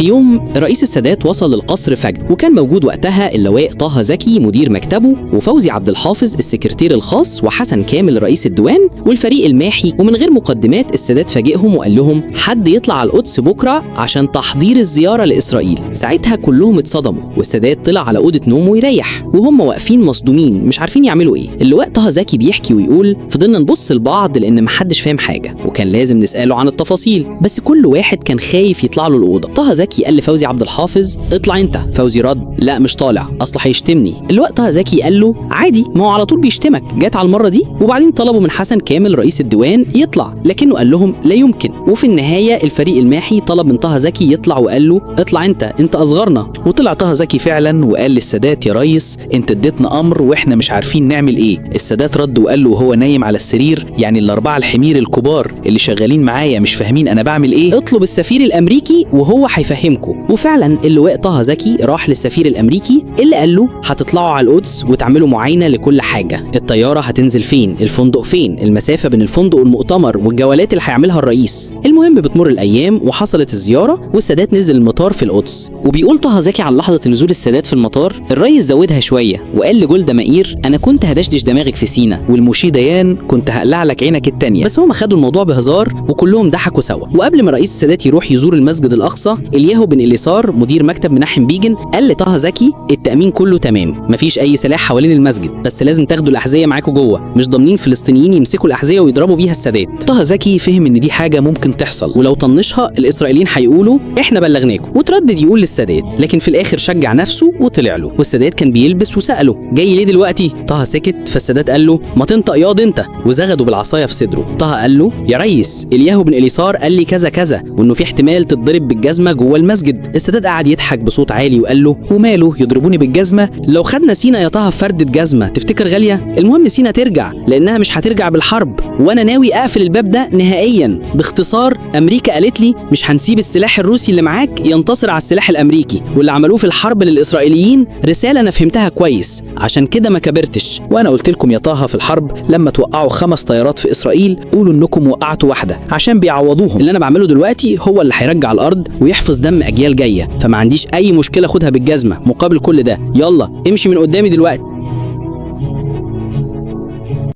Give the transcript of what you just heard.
في يوم رئيس السادات وصل للقصر فجأة، وكان موجود وقتها اللواء طه زكي مدير مكتبه، وفوزي عبد الحافظ السكرتير الخاص، وحسن كامل رئيس الديوان، والفريق الماحي. ومن غير مقدمات السادات فاجئهم وقال لهم حد يطلع على القدس بكره عشان تحضير الزياره لاسرائيل. ساعتها كلهم اتصدموا، والسادات طلع على اوضه نومه يريح، وهم واقفين مصدومين مش عارفين يعملوا ايه. اللواء طه زكي بيحكي ويقول فضلنا نبص لبعض لان محدش فاهم حاجه، وكان لازم نساله عن التفاصيل، بس كل واحد كان خايف يطلع له الاوضه. طه زكي قال لفوزي عبد الحافظ اطلع انت. فوزي رد لا مش طالع، اصله هيشتمني. اللواء طه زكي قال له عادي، ما هو على طول بيشتمك، جات على المره دي. وبعدين طلبوا من حسن كامل رئيس الديوان يطلع، لكنه قال لهم لا يمكن. وفي النهايه الفريق الماحي طلب من طه زكي يطلع، وقال له اطلع انت اصغرنا. وطلع طه زكي فعلا وقال للسادات يا ريس انت اديتنا امر واحنا مش عارفين نعمل ايه. السادات رد وقال له وهو نايم على السرير يعني الاربعه الحمير الكبار اللي شغالين معايا مش فاهمين انا بعمل ايه؟ اطلب السفير الامريكي وهو هيفهمكم. وفعلا اللواء طه زكي راح للسفير الامريكي اللي قال له هتطلعوا على القدس وتعملوا معاينه لكل حاجه، الطياره هتنزل فين، الفندق فين، المسافه بين الفندق والمؤتمر، والجولات اللي هيعملها الرئيس. المهم بتمر الايام وحصلت الزياره، والسادات نزل المطار في القدس. وبيقول طه زكي عن لحظه نزول السادات في المطار الرئيس زودها شويه وقال لجولدا مائير انا كنت هدشدش دماغك في سينا، والمشي ديان كنت هقلع لك عينك التانيه. بس هم خدوا الموضوع بهزار وكلهم ضحكوا سوا. وقبل ما رئيس السادات يروح يزور المسجد الاقصى، الياهو بن اليسار مدير مكتب منحم بيجن قال لطه زكي التامين كله تمام، مفيش اي سلاح حوالين المسجد، بس لازم تاخدوا الاحذيه معاكم جوه، مش ضامنين فلسطينيين يمسكوا الاحذيه ويضربوا بيها السادات. طه زكي فهم ان دي حاجه ممكن تحصل، ولو طنشها الاسرائيليين هيقولوا احنا بلغناكم. وتردد يقول للسادات، لكن في الاخر شجع نفسه وطلع له. والسادات كان بيلبس وساله جاي ليه دلوقتي؟ طه سكت، فالسادات قال له ما تنطق ياض انت، وزغده بالعصايه في صدره. طه قال له يا ريس الياهو بن اليسار قال لي كذا كذا، وانه في احتمال تتضرب بالجزمه جوه المسجد. السادات قعد يضحك بصوت عالي وقال له وماله يضربوني بالجزمه؟ لو خدنا سينا يا طه فردة جزمه تفتكر غاليه؟ المهم سينا ترجع، لانها مش هترجع بالحرب، وانا ناوي اقفل الباب ده نهائيا. باختصار امريكا قالت لي مش هنسيب السلاح الروسي اللي معاك ينتصر على السلاح الامريكي، واللي عملوه في الحرب للاسرائيليين رساله انا فهمتها كويس، عشان كده ما كبرتش. وانا قلت لكم يا طه في الحرب لما توقعوا 5 طيارات في اسرائيل قولوا انكم وقعتوا واحده عشان بيعوضوهم. اللي انا بعمله دلوقتي هو اللي هيرجع الارض ويحفظ دم اجيال جايه، فما عنديش اي مشكله خدها بالجزمه مقابل كل ده. يلا امشي من قدامي دلوقتي.